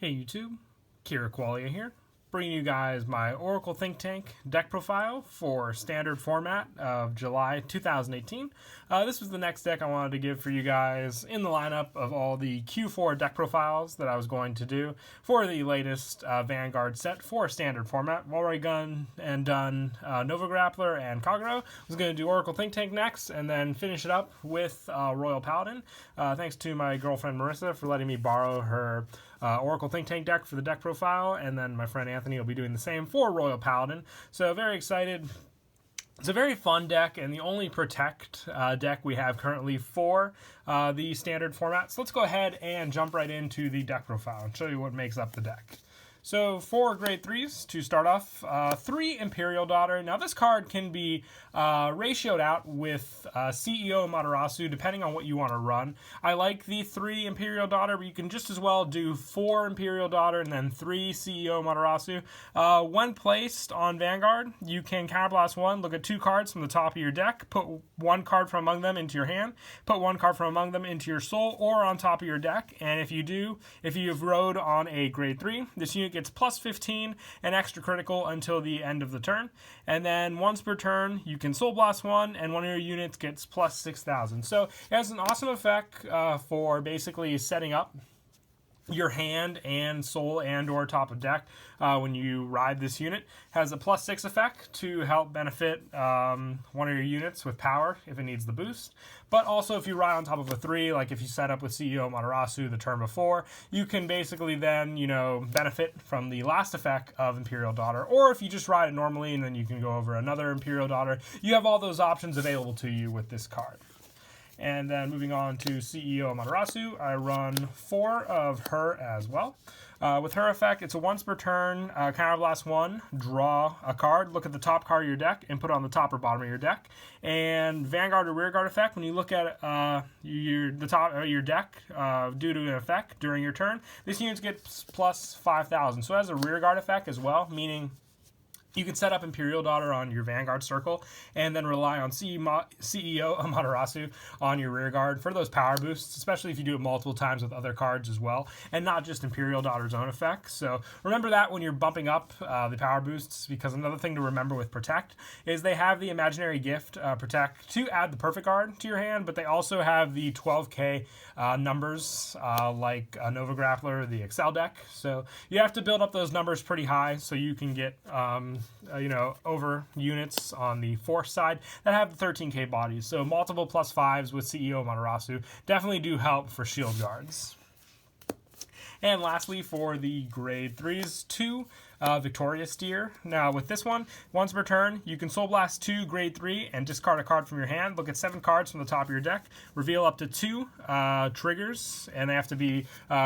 Hey YouTube, Kira Qualia here, bringing you guys my Oracle Think Tank deck profile for standard format of July 2018. This was the next deck I wanted to give for you guys in the lineup of all the Q4 deck profiles that I was going to do for the latest Vanguard set for standard format. I've already done Nova Grappler and Kagero. I was going to do Oracle Think Tank next and then finish it up with Royal Paladin. Thanks to my girlfriend Marissa for letting me borrow her Oracle Think Tank deck for the deck profile, and then my friend Anthony will be doing the same for Royal Paladin. So very excited. It's a very fun deck, and the only Protect deck we have currently for the standard format. So let's go ahead and jump right into the deck profile and show you what makes up the deck. So 4 grade 3s to start off, 3 Imperial Daughter. Now this card can be ratioed out with CEO Amaterasu depending on what you want to run. I like the 3 Imperial Daughter, but you can just as well do 4 Imperial Daughter and then 3 CEO Amaterasu. When placed on Vanguard, you can Counterblast 1, look at 2 cards from the top of your deck, put 1 card from among them into your hand, put 1 card from among them into your soul or on top of your deck, and if you've rode on a grade 3, this unit gets plus 15 and extra critical until the end of the turn. And then once per turn, you can Soul Blast 1, and one of your units gets plus 6,000. So it has an awesome effect for basically setting up your hand and soul and or top of deck when you ride this unit. Has a plus 6 effect to help benefit one of your units with power if it needs the boost. But also if you ride on top of a 3, like if you set up with CEO Amaterasu the turn before, you can basically then, benefit from the last effect of Imperial Daughter. Or if you just ride it normally and then you can go over another Imperial Daughter, you have all those options available to you with this card. And then moving on to CEO Amaterasu, I run 4 of her as well. With her effect, it's a once per turn, Counterblast 1, draw a card, look at the top card of your deck, and put it on the top or bottom of your deck. And Vanguard or Rearguard effect, when you look at the top of your deck due to an effect during your turn, this unit gets plus 5,000. So it has a Rearguard effect as well, meaning you can set up Imperial Daughter on your Vanguard circle and then rely on CEO Amaterasu on your rear guard for those power boosts, especially if you do it multiple times with other cards as well, and not just Imperial Daughter's own effects. So remember that when you're bumping up the power boosts, because another thing to remember with Protect is they have the imaginary gift Protect to add the perfect card to your hand, but they also have the 12k numbers like Nova Grappler, the Excel deck. So you have to build up those numbers pretty high so you can get over units on the force side that have the 13k bodies. So multiple plus 5s with CEO Amaterasu definitely do help for shield guards. And lastly, for the grade 3s, 2 Victorious Steer. Now with this one, once per turn, you can Soul Blast 2 grade 3 and discard a card from your hand. Look at 7 cards from the top of your deck. Reveal up to 2 triggers, and they have to be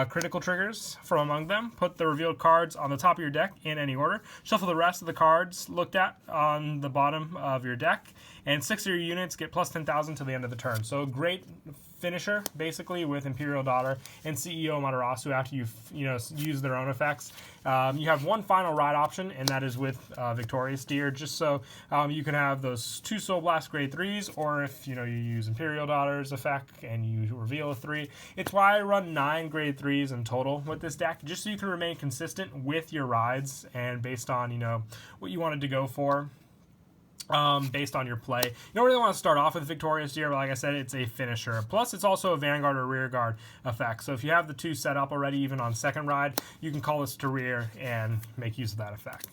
critical triggers from among them. Put the revealed cards on the top of your deck in any order. Shuffle the rest of the cards looked at on the bottom of your deck, and 6 of your units get plus 10,000 to the end of the turn. So great finisher basically with Imperial Daughter and CEO Amaterasu after you've used their own effects. You have one final ride option, and that is with Victorious Steer, just so you can have those 2 Soul Blast grade 3s, or if you use Imperial Daughter's effect and you reveal a 3. It's why I run 9 grade 3s in total with this deck, just so you can remain consistent with your rides and based on what you wanted to go for. Based on your play. You don't really want to start off with Victorious Steer, but like I said, it's a finisher. Plus, it's also a Vanguard or Rear Guard effect. So if you have the 2 set up already, even on second ride, you can call this to rear and make use of that effect.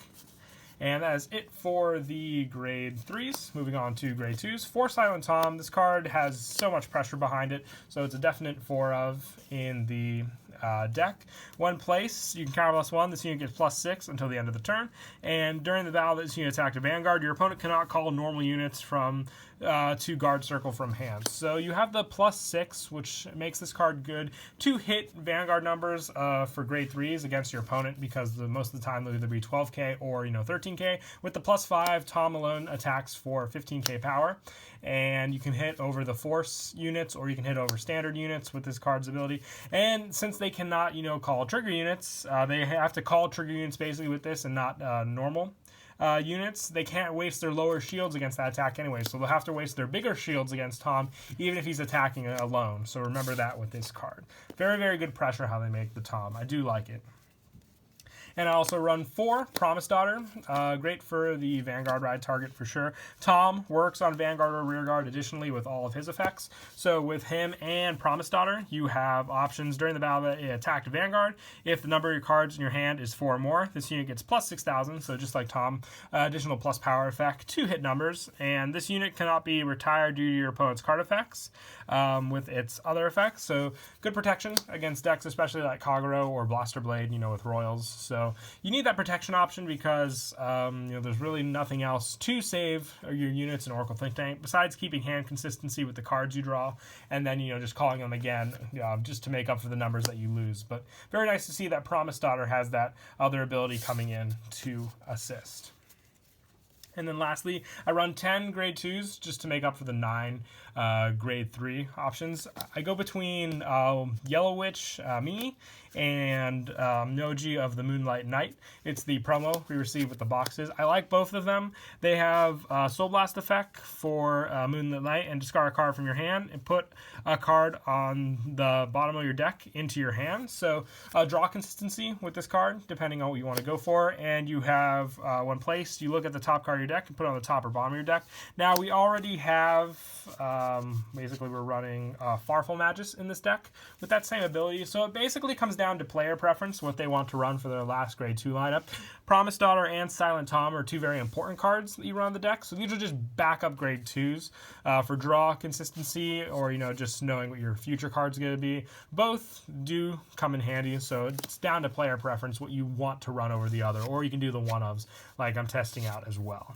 And that is it for the grade 3s. Moving on to grade 2s. 4 Silent Tom. This card has so much pressure behind it, so it's a definite 4 of in the deck. When placed, you can Counterblast 1. This unit gets plus 6 until the end of the turn. And during the battle that this unit attacked a Vanguard, your opponent cannot call normal units from to guard circle from hand. So you have the plus 6, which makes this card good to hit Vanguard numbers for grade 3s against your opponent, because most of the time they'll either be 12k or 13k. With the plus 5, Tom alone attacks for 15k power, and you can hit over the force units or you can hit over standard units with this card's ability. And since they cannot call trigger units, they have to call trigger units basically with this and not normal units. They can't waste their lower shields against that attack anyway, so they'll have to waste their bigger shields against Tom, even if he's attacking alone. So remember that with this card. Very, very good pressure how they make the Tom. I do like it. And I also run 4 Promise Daughter. Great for the Vanguard ride target for sure. Tom works on Vanguard or Rearguard additionally with all of his effects. So with him and Promise Daughter, you have options during the battle that attack to Vanguard. If the number of your cards in your hand is 4 or more, this unit gets plus 6,000. So just like Tom, additional plus power effect to hit numbers. And this unit cannot be retired due to your opponent's card effects with its other effects. So good protection against decks, especially like Kagero or Blaster Blade, with Royals. So you need that protection option because there's really nothing else to save your units in Oracle Think Tank besides keeping hand consistency with the cards you draw, and then just calling them again just to make up for the numbers that you lose. But very nice to see that Promise Daughter has that other ability coming in to assist. And then lastly, I run 10 grade 2s just to make up for the 9 grade 3 options. I go between Yellow Witch Mii and Noji of the Moonlight Knight. It's the promo we receive with the boxes. I like both of them. They have Soul Blast effect for Moonlight Knight, and discard a card from your hand and put a card on the bottom of your deck into your hand. So draw consistency with this card depending on what you want to go for, and you have when placed, you look at the top card of your deck and put it on the top or bottom of your deck. Now we already have basically we're running Farfel Magus in this deck with that same ability, so it basically comes down to player preference, what they want to run for their last grade 2 lineup. Promise Daughter and Silent Tom are 2 very important cards that you run on the deck, so these are just backup grade 2s for draw consistency or just knowing what your future card's going to be. Both do come in handy, so it's down to player preference what you want to run over the other, or you can do the one-ofs like I'm testing out as well.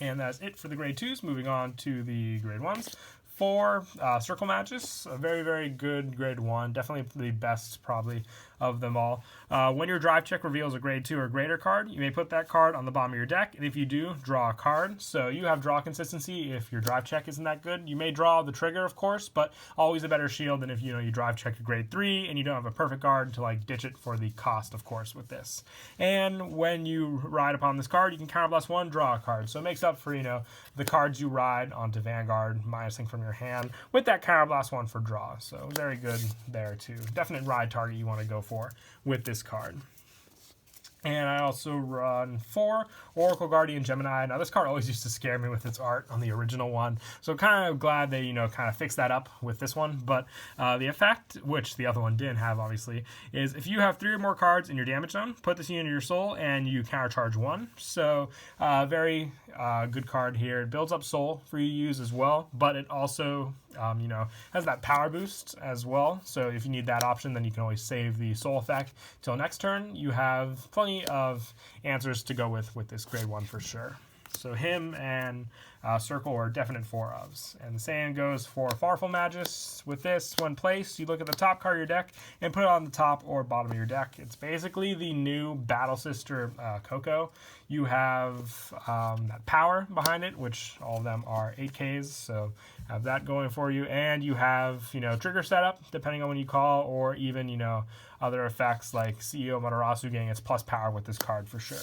And that's it for the grade 2s. Moving on to the grade 1s. 4 Circle Magus, a very, very good grade 1, definitely the best probably of them all. When your drive check reveals a grade 2 or greater card, you may put that card on the bottom of your deck, and if you do, draw a card. So you have draw consistency if your drive check isn't that good. You may draw the trigger, of course, but always a better shield than if you drive check a grade 3 and you don't have a perfect card to ditch it for the cost, of course, with this. And when you ride upon this card, you can counter blast 1, draw a card. So it makes up for the cards you ride onto Vanguard, minusing from your hand with that counter blast 1 for draw. So very good there too. Definite ride target you want to go for with this card. And I also run 4 Oracle Guardian Gemini. Now, this card always used to scare me with its art on the original one, so kind of glad they, kind of fixed that up with this one. But the effect, which the other one didn't have, obviously, is if you have 3 or more cards in your damage zone, put this unit in your soul, and you countercharge 1. So, very good card here. It builds up soul for you to use as well, but it also, has that power boost as well. So if you need that option, then you can always save the soul effect till next turn. You have plenty of answers to go with this grade 1 for sure. So him and Circle are definite 4-ofs. And the same goes for Farfel Magus. With this, when placed, you look at the top card of your deck and put it on the top or bottom of your deck. It's basically the new Battle Sister Coco. You have that power behind it, which all of them are 8Ks, so have that going for you. And you have, trigger setup, depending on when you call, or even, other effects like CEO Matarasu getting its plus power with this card for sure.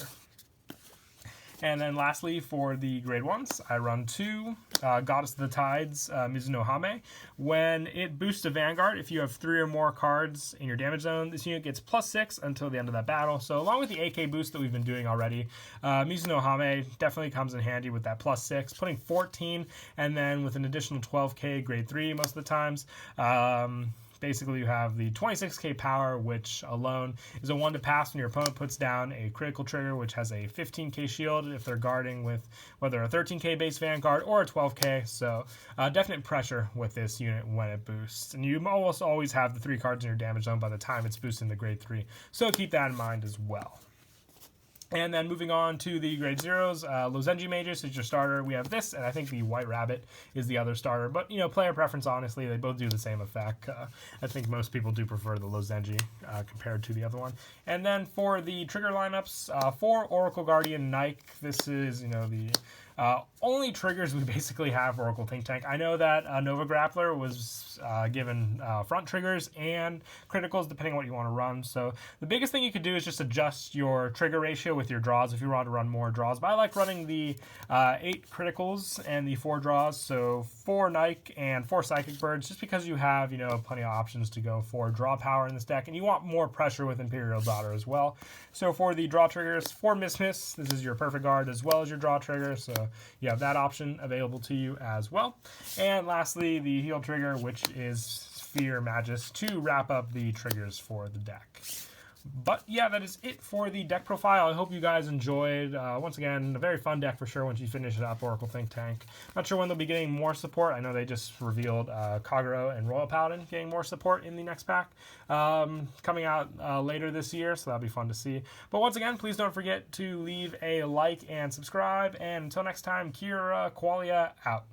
And then lastly, for the grade 1s, I run 2 Goddess of the Tides Mizuno Hame. When it boosts to Vanguard, if you have 3 or more cards in your damage zone, this unit gets plus 6 until the end of that battle. So along with the AK boost that we've been doing already, Mizuno Hame definitely comes in handy with that plus 6, putting 14, and then with an additional 12k grade 3 most of the times. Basically, you have the 26k power, which alone is a 1 to pass when your opponent puts down a critical trigger, which has a 15k shield if they're guarding with whether a 13k base Vanguard or a 12k. So definite pressure with this unit when it boosts. And you almost always have the 3 cards in your damage zone by the time it's boosting the grade 3. So keep that in mind as well. And then moving on to the grade 0s, Lozenji Magus is your starter. We have this, and I think the White Rabbit is the other starter. But, player preference, honestly, they both do the same effect. I think most people do prefer the Lozenji compared to the other one. And then for the trigger lineups, for Oracle Guardian Nike, this is, the Only triggers we basically have Oracle Think Tank. I know that Nova Grappler was given front triggers and criticals depending on what you want to run. So the biggest thing you could do is just adjust your trigger ratio with your draws if you want to run more draws. But I like running the 8 criticals and the 4 draws. So 4 Nike and 4 Psychic Birds, just because you have, plenty of options to go for draw power in this deck. And you want more pressure with Imperial Daughter as well. So for the draw triggers, 4 Miss, this is your perfect guard as well as your draw trigger. So you have that option available to you as well. And lastly, the heal trigger, which is Sphere Magus, to wrap up the triggers for the deck. But yeah, that is it for the deck profile. I hope you guys enjoyed. Once again, a very fun deck for sure once you finish it up, Oracle Think Tank. Not sure when they'll be getting more support. I know they just revealed Kagero and Royal Paladin getting more support in the next pack. Coming out later this year, so that'll be fun to see. But once again, please don't forget to leave a like and subscribe. And until next time, Kira Qualia out.